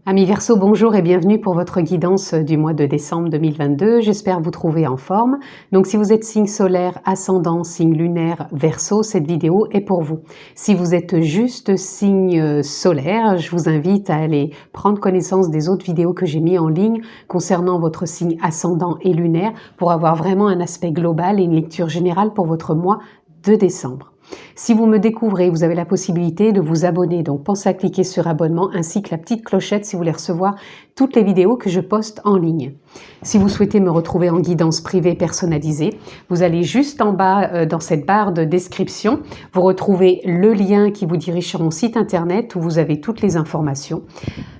Amis Verseau, bonjour et bienvenue pour votre guidance du mois de décembre 2022. J'espère vous trouver en forme. Donc si vous êtes signe solaire, ascendant, signe lunaire, Verseau, cette vidéo est pour vous. Si vous êtes juste signe solaire, je vous invite à aller prendre connaissance des autres vidéos que j'ai mis en ligne concernant votre signe ascendant et lunaire pour avoir vraiment un aspect global et une lecture générale pour votre mois de décembre. Si vous me découvrez, vous avez la possibilité de vous abonner, donc pensez à cliquer sur abonnement ainsi que la petite clochette si vous voulez recevoir toutes les vidéos que je poste en ligne. Si vous souhaitez me retrouver en guidance privée personnalisée, vous allez juste en bas dans cette barre de description, vous retrouvez le lien qui vous dirige sur mon site internet où vous avez toutes les informations,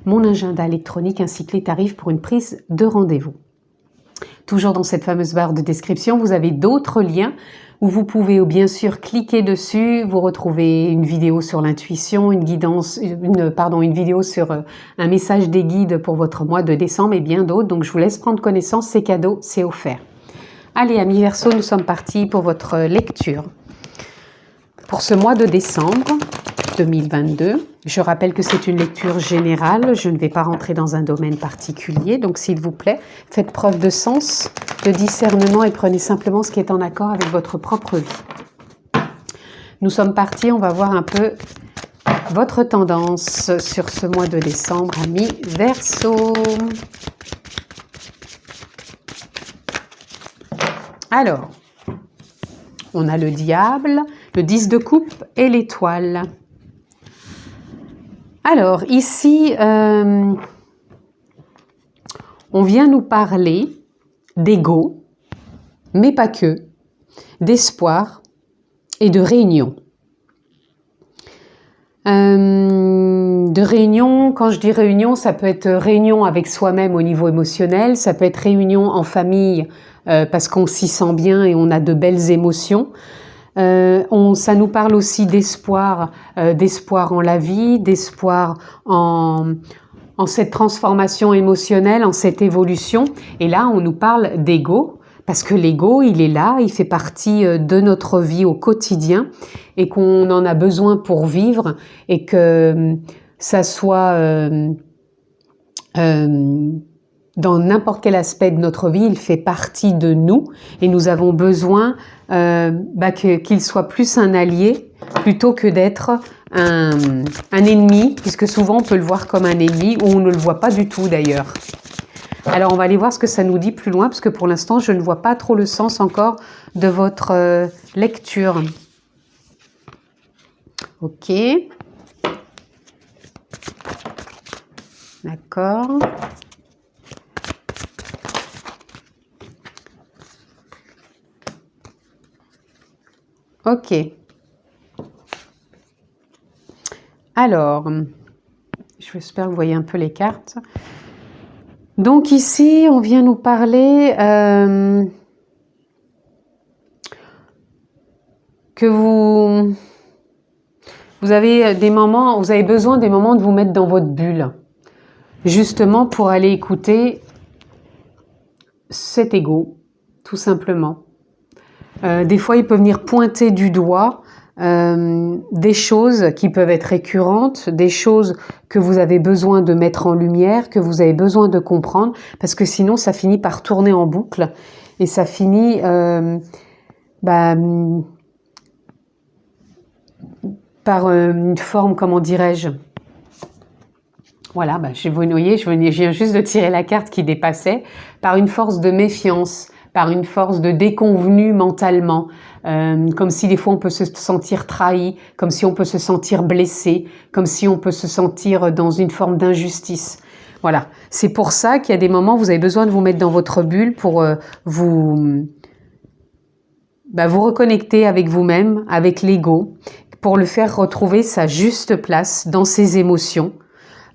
mon agenda électronique ainsi que les tarifs pour une prise de rendez-vous. Toujours dans cette fameuse barre de description, vous avez d'autres liens où vous pouvez bien sûr cliquer dessus, vous retrouvez une vidéo sur l'intuition, une vidéo sur un message des guides pour votre mois de décembre et bien d'autres. Donc je vous laisse prendre connaissance, c'est cadeau, c'est offert. Allez amis Verseau, nous sommes partis pour votre lecture. Pour ce mois de décembre 2022, je rappelle que c'est une lecture générale, je ne vais pas rentrer dans un domaine particulier, donc s'il vous plaît, faites preuve de sens, de discernement et prenez simplement ce qui est en accord avec votre propre vie. Nous sommes partis, on va voir un peu votre tendance sur ce mois de décembre, amis Verseau. Alors, on a le diable, le 10 de coupe et l'étoile. Alors, ici, on vient nous parler d'ego, mais pas que, d'espoir et de réunion. De réunion, quand je dis réunion, ça peut être réunion avec soi-même au niveau émotionnel, ça peut être réunion en famille parce qu'on s'y sent bien et on a de belles émotions. Ça nous parle aussi d'espoir, d'espoir en la vie, d'espoir en cette transformation émotionnelle, en cette évolution. Et là, on nous parle d'ego, parce que l'ego, il est là, il fait partie de notre vie au quotidien et qu'on en a besoin pour vivre et que ça soit dans n'importe quel aspect de notre vie, il fait partie de nous et nous avons besoin qu'il soit plus un allié plutôt que d'être un ennemi, puisque souvent on peut le voir comme un ennemi ou on ne le voit pas du tout d'ailleurs. Alors on va aller voir ce que ça nous dit plus loin, parce que pour l'instant je ne vois pas trop le sens encore de votre lecture. Ok. D'accord. Ok. Alors, j'espère que vous voyez un peu les cartes. Donc ici, on vient nous parler que vous avez des moments, vous avez besoin des moments de vous mettre dans votre bulle, justement pour aller écouter cet ego, tout simplement. Des fois, il peut venir pointer du doigt des choses qui peuvent être récurrentes, des choses que vous avez besoin de mettre en lumière, que vous avez besoin de comprendre, parce que sinon, ça finit par tourner en boucle et ça finit par une forme, comment dirais-je, voilà, vous voyez, je viens juste de tirer la carte qui dépassait, par une force de méfiance, par une force de déconvenue mentalement, comme si des fois on peut se sentir trahi, comme si on peut se sentir blessé, comme si on peut se sentir dans une forme d'injustice. Voilà, c'est pour ça qu'il y a des moments où vous avez besoin de vous mettre dans votre bulle pour vous reconnecter avec vous-même, avec l'ego, pour le faire retrouver sa juste place dans ses émotions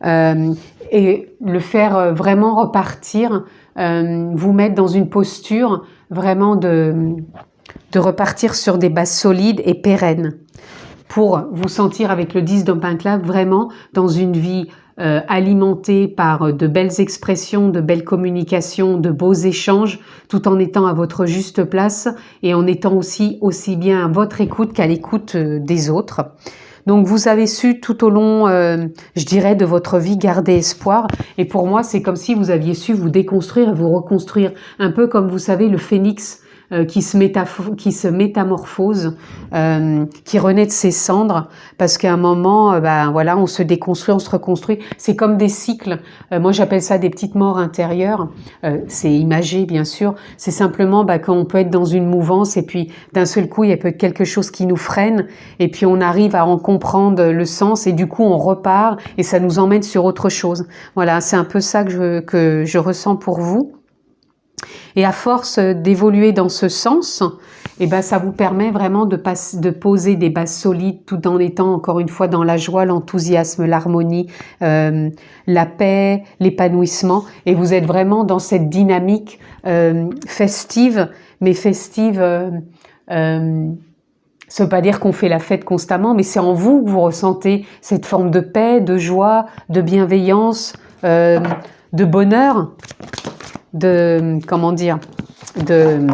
et le faire vraiment repartir, vous mettre dans une posture vraiment de repartir sur des bases solides et pérennes pour vous sentir avec le 10 de Pentacle vraiment dans une vie alimentée par de belles expressions, de belles communications, de beaux échanges, tout en étant à votre juste place et en étant aussi bien à votre écoute qu'à l'écoute des autres. Donc vous avez su tout au long, je dirais, de votre vie garder espoir. Et pour moi, c'est comme si vous aviez su vous déconstruire et vous reconstruire. Un peu comme, vous savez, le phénix qui se métamorphose, qui renaît de ses cendres, parce qu'à un moment, ben voilà, on se déconstruit, on se reconstruit. C'est comme des cycles. Moi, j'appelle ça des petites morts intérieures. C'est imagé, bien sûr. C'est simplement quand on peut être dans une mouvance et puis d'un seul coup, il y a peut-être quelque chose qui nous freine et puis on arrive à en comprendre le sens et du coup, on repart et ça nous emmène sur autre chose. Voilà, c'est un peu ça que je ressens pour vous. Et à force d'évoluer dans ce sens, eh ben, ça vous permet vraiment de poser des bases solides tout en étant encore une fois dans la joie, l'enthousiasme, l'harmonie, la paix, l'épanouissement. Et vous êtes vraiment dans cette dynamique festive, mais festive, ça ne veut pas dire qu'on fait la fête constamment, mais c'est en vous que vous ressentez cette forme de paix, de joie, de bienveillance, de bonheur, de, comment dire, de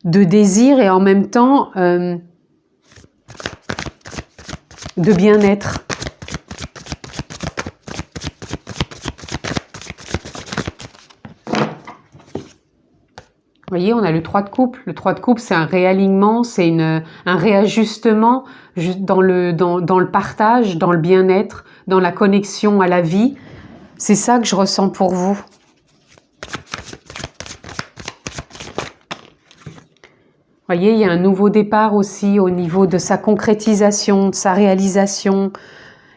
désir et en même temps de bien-être. Vous voyez, on a le 3 de coupe. Le 3 de coupe, c'est un réalignement, c'est un réajustement dans le partage, dans le bien-être, dans la connexion à la vie. C'est ça que je ressens pour vous. Vous voyez, il y a un nouveau départ aussi au niveau de sa concrétisation, de sa réalisation.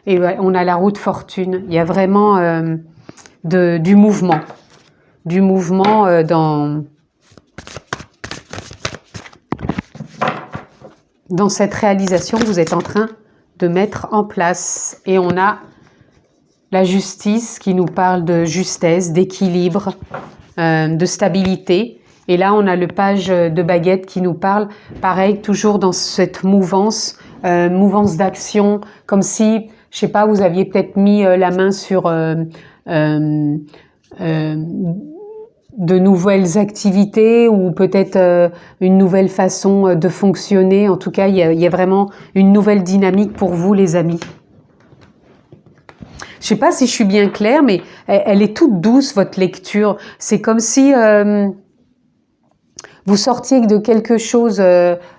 Et on a la roue de fortune. Il y a vraiment du mouvement. Du mouvement dans cette réalisation que vous êtes en train de mettre en place. Et on a la justice qui nous parle de justesse, d'équilibre, de stabilité. Et là, on a le page de baguette qui nous parle, pareil, toujours dans cette mouvance d'action, comme si, je sais pas, vous aviez peut-être mis la main sur de nouvelles activités ou peut-être une nouvelle façon de fonctionner. En tout cas, il y a vraiment une nouvelle dynamique pour vous, les amis. Je sais pas si je suis bien claire, mais elle est toute douce, votre lecture. C'est comme si vous sortiez de quelque chose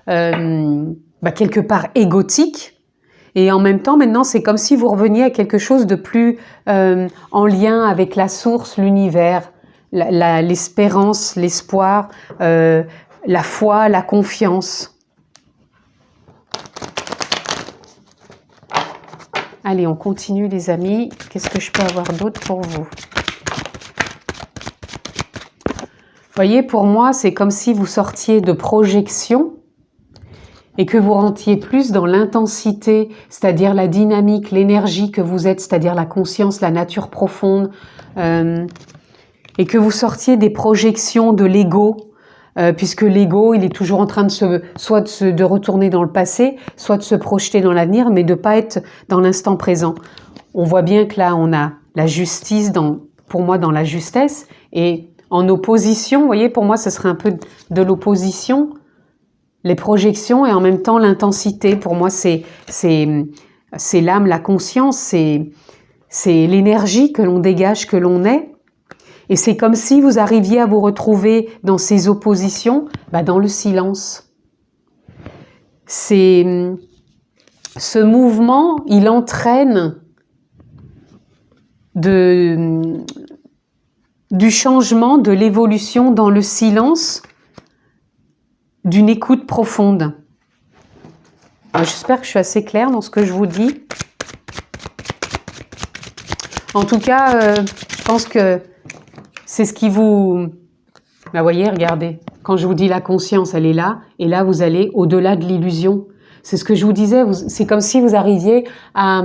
quelque part égotique, et en même temps, maintenant, c'est comme si vous reveniez à quelque chose de plus en lien avec la source, l'univers, l'espérance, l'espoir, la foi, la confiance. Allez, on continue les amis. Qu'est-ce que je peux avoir d'autre pour vous? Vous voyez, pour moi, c'est comme si vous sortiez de projection et que vous rentriez plus dans l'intensité, c'est-à-dire la dynamique, l'énergie que vous êtes, c'est-à-dire la conscience, la nature profonde, et que vous sortiez des projections de l'ego, puisque l'ego, il est toujours en train de retourner dans le passé, soit de se projeter dans l'avenir, mais de pas être dans l'instant présent. On voit bien que là, on a la justice, pour moi, dans la justesse, et en opposition, vous voyez, pour moi, ce serait un peu de l'opposition, les projections et en même temps l'intensité. Pour moi, c'est l'âme, la conscience, c'est l'énergie que l'on dégage, que l'on est. Et c'est comme si vous arriviez à vous retrouver dans ces oppositions, dans le silence. Ce mouvement, il entraîne du changement, de l'évolution dans le silence, d'une écoute profonde. J'espère que je suis assez claire dans ce que je vous dis. En tout cas, je pense que c'est ce qui vous... Vous voyez, regardez, quand je vous dis la conscience, elle est là, et là, vous allez au-delà de l'illusion. C'est ce que je vous disais, c'est comme si vous arriviez à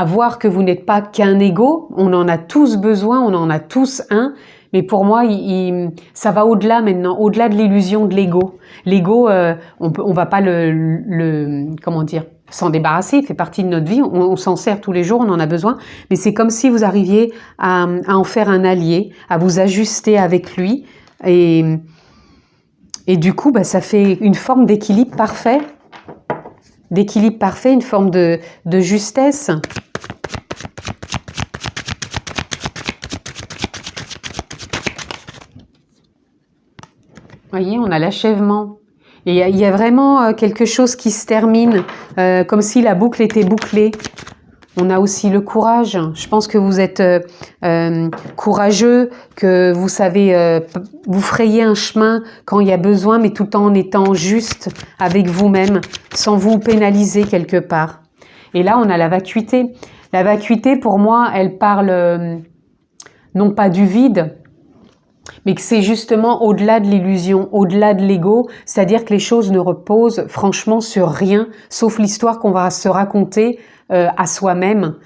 voir que vous n'êtes pas qu'un ego, on en a tous besoin, on en a tous un, mais pour moi, ça va au-delà maintenant, au-delà de l'illusion de l'ego. L'ego, on va pas comment dire, s'en débarrasser, il fait partie de notre vie, on s'en sert tous les jours, on en a besoin, mais c'est comme si vous arriviez à en faire un allié, à vous ajuster avec lui, et Et du coup, bah, ça fait une forme d'équilibre parfait. D'équilibre parfait, une forme de justesse. Vous voyez, on a l'achèvement. Et il y a vraiment quelque chose qui se termine, comme si la boucle était bouclée. On a aussi le courage. Je pense que vous êtes courageux, que vous savez vous frayer un chemin quand il y a besoin, mais tout en étant juste avec vous-même, sans vous pénaliser quelque part. Et là, on a la vacuité. La vacuité, pour moi, elle parle non pas du vide, mais que c'est justement au-delà de l'illusion, au-delà de l'ego, c'est-à-dire que les choses ne reposent franchement sur rien, sauf l'histoire qu'on va se raconter à soi-même.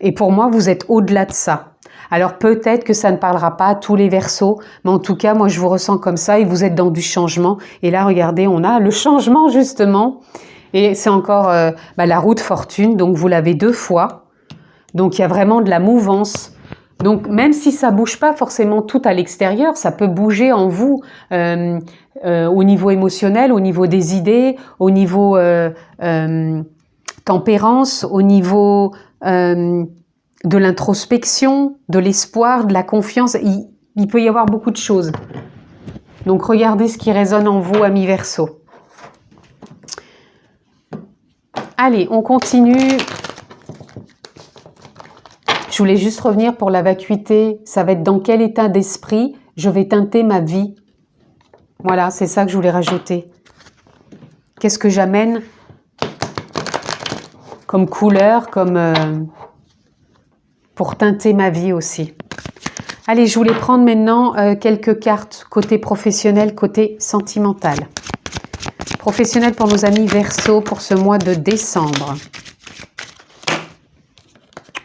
Et pour moi, vous êtes au-delà de ça. Alors peut-être que ça ne parlera pas à tous les Verseaux, mais en tout cas, moi je vous ressens comme ça et vous êtes dans du changement. Et là, regardez, on a le changement justement. Et c'est encore la roue de fortune, donc vous l'avez 2 fois. Donc il y a vraiment de la mouvance. Donc même si ça bouge pas forcément tout à l'extérieur, ça peut bouger en vous au niveau émotionnel, au niveau des idées, au niveau tempérance, au niveau de l'introspection, de l'espoir, de la confiance. Il peut y avoir beaucoup de choses. Donc regardez ce qui résonne en vous, amis Verseaux. Allez, on continue. Je voulais juste revenir pour la vacuité. Ça va être dans quel état d'esprit je vais teinter ma vie. Voilà, c'est ça que je voulais rajouter. Qu'est-ce que j'amène comme couleur, comme pour teinter ma vie aussi. Allez, je voulais prendre maintenant quelques cartes côté professionnel, côté sentimental. Professionnel pour nos amis Verseaux pour ce mois de décembre.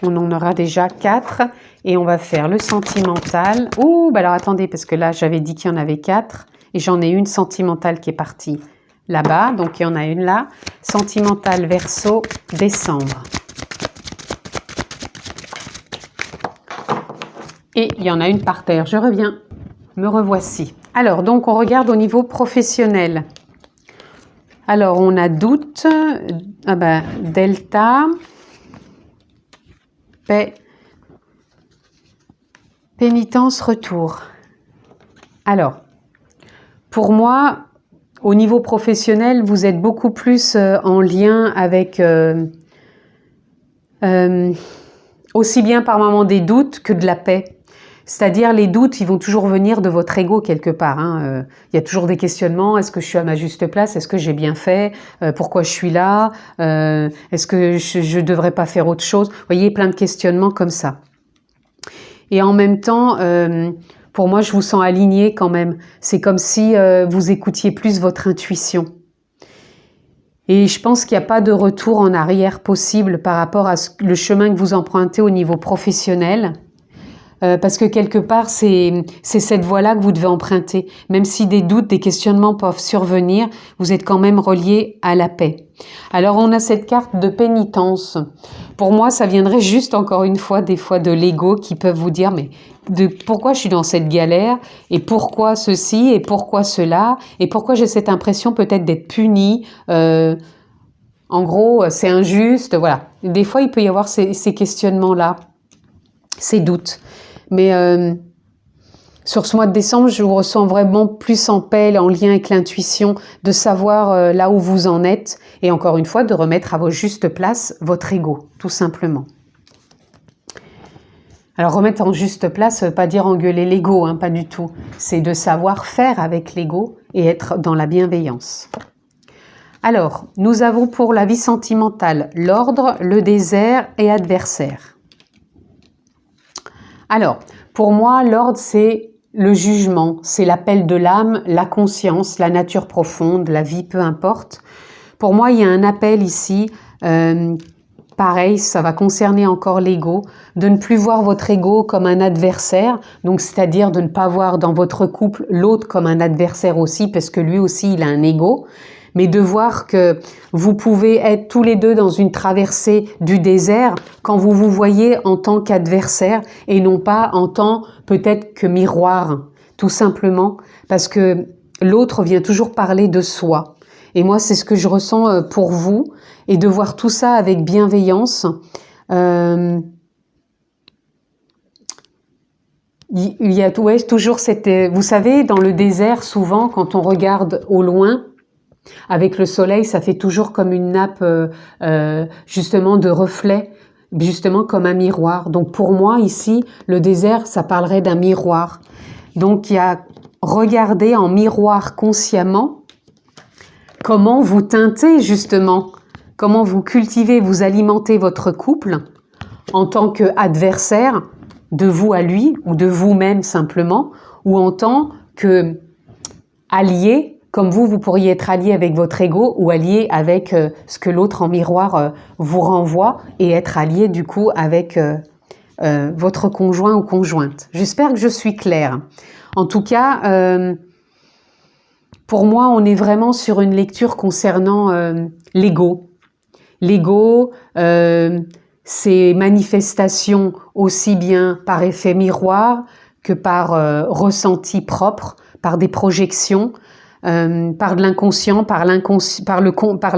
On en aura déjà 4 et on va faire le sentimental. Ouh, bah alors attendez, parce que là j'avais dit qu'il y en avait 4 et j'en ai une sentimentale qui est partie là-bas, donc il y en a une là. Sentimental Verseau, décembre. Et il y en a une par terre, je reviens, me revoici. Alors, donc on regarde au niveau professionnel. Alors, on a doute, delta, paix, pénitence, retour. Alors, pour moi, au niveau professionnel, vous êtes beaucoup plus en lien avec aussi bien par moments des doutes que de la paix. C'est-à-dire les doutes, ils vont toujours venir de votre ego quelque part. Il y a toujours des questionnements. Est-ce que je suis à ma juste place? Est-ce que j'ai bien fait? Pourquoi je suis là? Est-ce que je ne devrais pas faire autre chose? Vous voyez, plein de questionnements comme ça. Et en même temps, pour moi, je vous sens aligné quand même. C'est comme si vous écoutiez plus votre intuition. Et je pense qu'il n'y a pas de retour en arrière possible par rapport à le chemin que vous empruntez au niveau professionnel. Parce que quelque part, c'est cette voie-là que vous devez emprunter. Même si des doutes, des questionnements peuvent survenir, vous êtes quand même relié à la paix. Alors, on a cette carte de pénitence. Pour moi, ça viendrait juste, encore une fois, des fois de l'ego qui peuvent vous dire, mais pourquoi je suis dans cette galère? Et pourquoi ceci? Et pourquoi cela? Et pourquoi j'ai cette impression peut-être d'être punie? En gros, c'est injuste, voilà. Des fois, il peut y avoir ces questionnements-là, ces doutes. Mais sur ce mois de décembre, je vous ressens vraiment plus en paix, en lien avec l'intuition, de savoir là où vous en êtes et encore une fois, de remettre à votre juste place votre ego, tout simplement. Alors, remettre en juste place, ça ne veut pas dire engueuler l'ego, hein, pas du tout. C'est de savoir faire avec l'ego et être dans la bienveillance. Alors, nous avons pour la vie sentimentale l'ordre, le désert et adversaire. Alors, pour moi, l'ordre, c'est le jugement, c'est l'appel de l'âme, la conscience, la nature profonde, la vie, peu importe. Pour moi, il y a un appel ici, pareil, ça va concerner encore l'ego, de ne plus voir votre ego comme un adversaire, donc c'est-à-dire de ne pas voir dans votre couple l'autre comme un adversaire aussi, parce que lui aussi, il a un ego, mais de voir que vous pouvez être tous les deux dans une traversée du désert quand vous vous voyez en tant qu'adversaire et non pas en tant peut-être que miroir, tout simplement, parce que l'autre vient toujours parler de soi. Et moi, c'est ce que je ressens pour vous, et de voir tout ça avec bienveillance. Il y a toujours cette... Vous savez, dans le désert, souvent, quand on regarde au loin, avec le soleil, ça fait toujours comme une nappe, justement, de reflets, justement comme un miroir. Donc pour moi, ici, le désert, ça parlerait d'un miroir. Donc il y a regarder en miroir consciemment comment vous teintez, justement, comment vous cultivez, vous alimentez votre couple en tant qu'adversaire, de vous à lui, ou de vous-même simplement, ou en tant que allié, comme vous pourriez être allié avec votre ego, ou allié avec ce que l'autre en miroir vous renvoie, et être allié du coup avec votre conjoint ou conjointe. J'espère que je suis claire. En tout cas, pour moi, on est vraiment sur une lecture concernant l'ego. L'ego, ses manifestations aussi bien par effet miroir que par ressenti propre, par des projections, par de l'inconscient, par la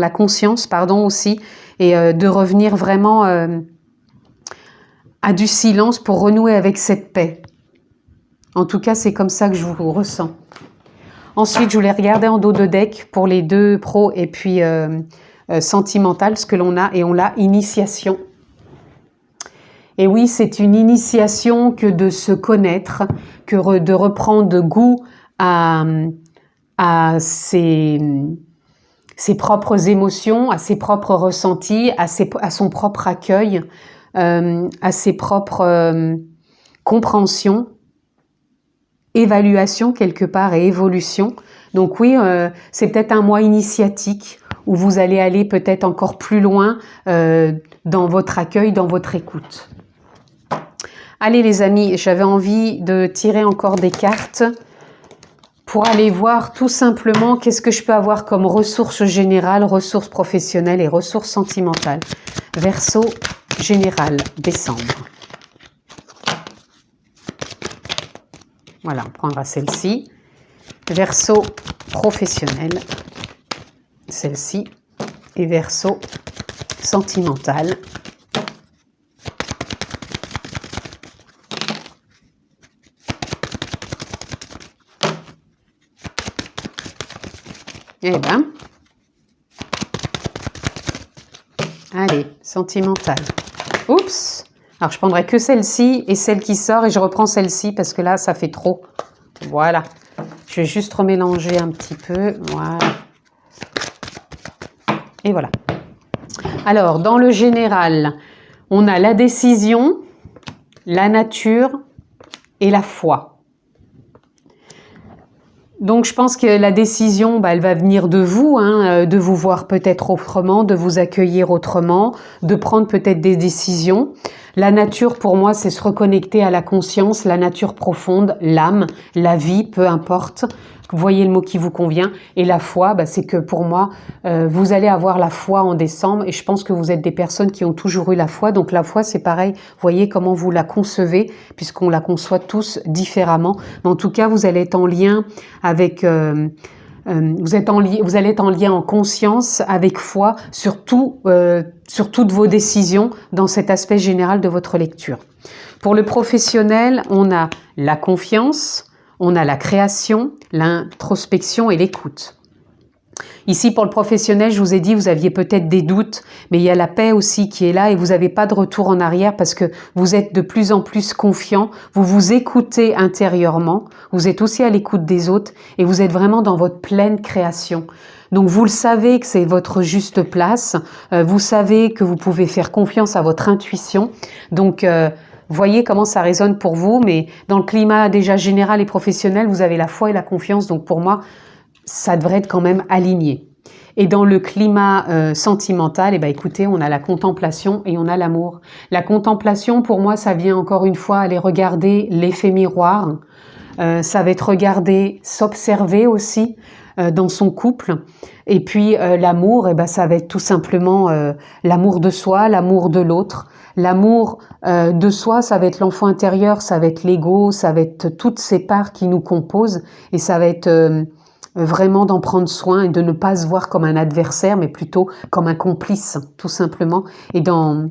conscience, pardon, aussi, et de revenir vraiment à du silence pour renouer avec cette paix. En tout cas, c'est comme ça que je vous ressens. Ensuite, je voulais regarder en dos de deck pour les deux pros et puis sentimental, ce que l'on a, et on l'a initiation. Et oui, c'est une initiation que de se connaître, que de reprendre goût à ses propres émotions, à ses propres ressentis, à son propre accueil, à ses propres compréhensions, évaluation quelque part et évolution. Donc oui, c'est peut-être un mois initiatique où vous allez aller peut-être encore plus loin dans votre accueil, dans votre écoute. Allez les amis, j'avais envie de tirer encore des cartes pour aller voir tout simplement qu'est-ce que je peux avoir comme ressources générales, ressources professionnelles et ressources sentimentales. Verseau général, décembre. Voilà, on prendra celle-ci. Verseau professionnel, celle-ci. Et verseau sentimental. Eh ben, allez, sentimental. Oups! Alors, je prendrai que celle-ci et celle qui sort et je reprends celle-ci parce que là, ça fait trop. Voilà. Je vais juste remélanger un petit peu. Voilà. Et voilà. Alors, dans le général, on a la décision, la nature et la foi. Donc, je pense que la décision, elle va venir de vous, hein, de vous voir peut-être autrement, de vous accueillir autrement, de prendre peut-être des décisions. La nature, pour moi, c'est se reconnecter à la conscience, la nature profonde, l'âme, la vie, peu importe. Vous voyez le mot qui vous convient. Et la foi, c'est que pour moi, vous allez avoir la foi en décembre. Et je pense que vous êtes des personnes qui ont toujours eu la foi. Donc la foi, c'est pareil. Vous voyez comment vous la concevez, puisqu'on la conçoit tous différemment. Mais en tout cas, vous allez être en lien avec... vous allez être en lien en conscience, avec foi, sur toutes vos décisions dans cet aspect général de votre lecture. Pour le professionnel, on a la confiance, on a la création, l'introspection et l'écoute. Ici, pour le professionnel, je vous ai dit, vous aviez peut-être des doutes, mais il y a la paix aussi qui est là et vous n'avez pas de retour en arrière parce que vous êtes de plus en plus confiant, vous vous écoutez intérieurement, vous êtes aussi à l'écoute des autres et vous êtes vraiment dans votre pleine création. Donc, vous le savez que c'est votre juste place, vous savez que vous pouvez faire confiance à votre intuition. Donc, voyez comment ça résonne pour vous, mais dans le climat déjà général et professionnel, vous avez la foi et la confiance. Donc, pour moi, ça devrait être quand même aligné. Et dans le climat sentimental, écoutez, on a la contemplation et on a l'amour. La contemplation, pour moi, ça vient encore une fois aller regarder l'effet miroir. Ça va être regarder, s'observer aussi dans son couple. Et puis l'amour, ça va être tout simplement l'amour de soi, l'amour de l'autre. L'amour de soi, ça va être l'enfant intérieur, ça va être l'ego, ça va être toutes ces parts qui nous composent et ça va être vraiment d'en prendre soin et de ne pas se voir comme un adversaire, mais plutôt comme un complice, tout simplement. Et dans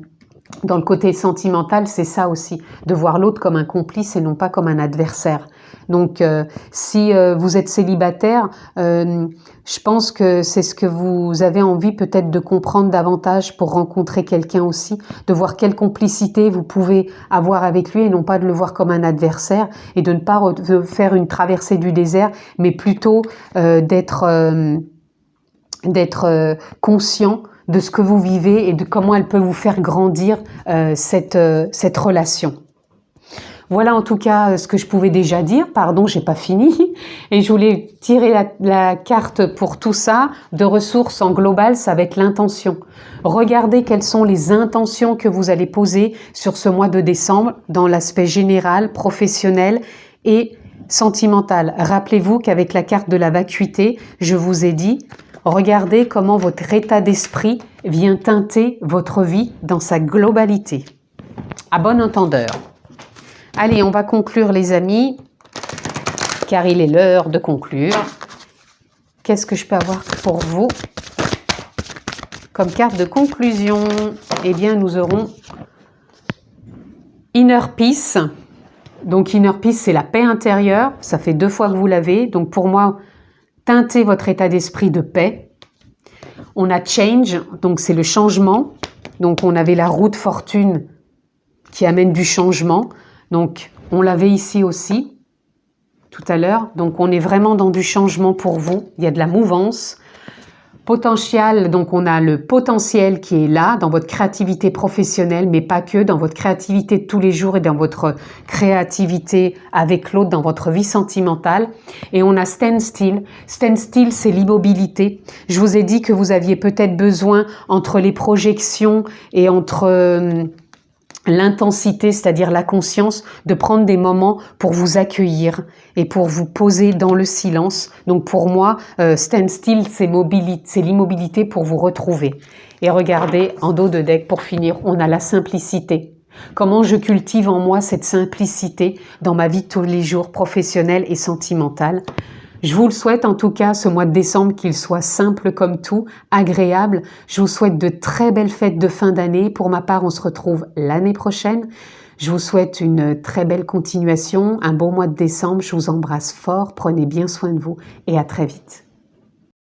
le côté sentimental, c'est ça aussi, de voir l'autre comme un complice et non pas comme un adversaire. Donc, si vous êtes célibataire, je pense que c'est ce que vous avez envie peut-être de comprendre davantage pour rencontrer quelqu'un aussi, de voir quelle complicité vous pouvez avoir avec lui et non pas de le voir comme un adversaire et de ne pas faire une traversée du désert, mais plutôt d'être conscient de ce que vous vivez et de comment elle peut vous faire grandir cette relation. Voilà en tout cas ce que je pouvais déjà dire. Pardon, j'ai pas fini. Et je voulais tirer la carte pour tout ça. De ressources en global, ça va être l'intention. Regardez quelles sont les intentions que vous allez poser sur ce mois de décembre dans l'aspect général, professionnel et sentimental. Rappelez-vous qu'avec la carte de la vacuité, je vous ai dit, regardez comment votre état d'esprit vient teinter votre vie dans sa globalité. À bon entendeur. Allez, on va conclure les amis, car il est l'heure de conclure. Qu'est-ce que je peux avoir pour vous comme carte de conclusion? Eh bien, nous aurons Inner Peace. Donc, Inner Peace, c'est la paix intérieure. Ça fait 2 fois que vous l'avez. Donc, pour moi, teintez votre état d'esprit de paix. On a Change, donc c'est le changement. Donc, on avait la roue de fortune qui amène du changement. Donc, on l'avait ici aussi, tout à l'heure. Donc, on est vraiment dans du changement pour vous. Il y a de la mouvance. Potentiel, donc on a le potentiel qui est là, dans votre créativité professionnelle, mais pas que, dans votre créativité de tous les jours et dans votre créativité avec l'autre, dans votre vie sentimentale. Et on a Standstill. Standstill, c'est l'immobilité. Je vous ai dit que vous aviez peut-être besoin, entre les projections et entre l'intensité, c'est-à-dire la conscience, de prendre des moments pour vous accueillir et pour vous poser dans le silence. Donc pour moi, Standstill, c'est l'immobilité pour vous retrouver. Et regardez, en dos de deck, pour finir, on a la simplicité. Comment je cultive en moi cette simplicité dans ma vie de tous les jours, professionnelle et sentimentale. Je vous le souhaite en tout cas, ce mois de décembre, qu'il soit simple comme tout, agréable. Je vous souhaite de très belles fêtes de fin d'année. Pour ma part, on se retrouve l'année prochaine. Je vous souhaite une très belle continuation, un bon mois de décembre. Je vous embrasse fort, prenez bien soin de vous et à très vite.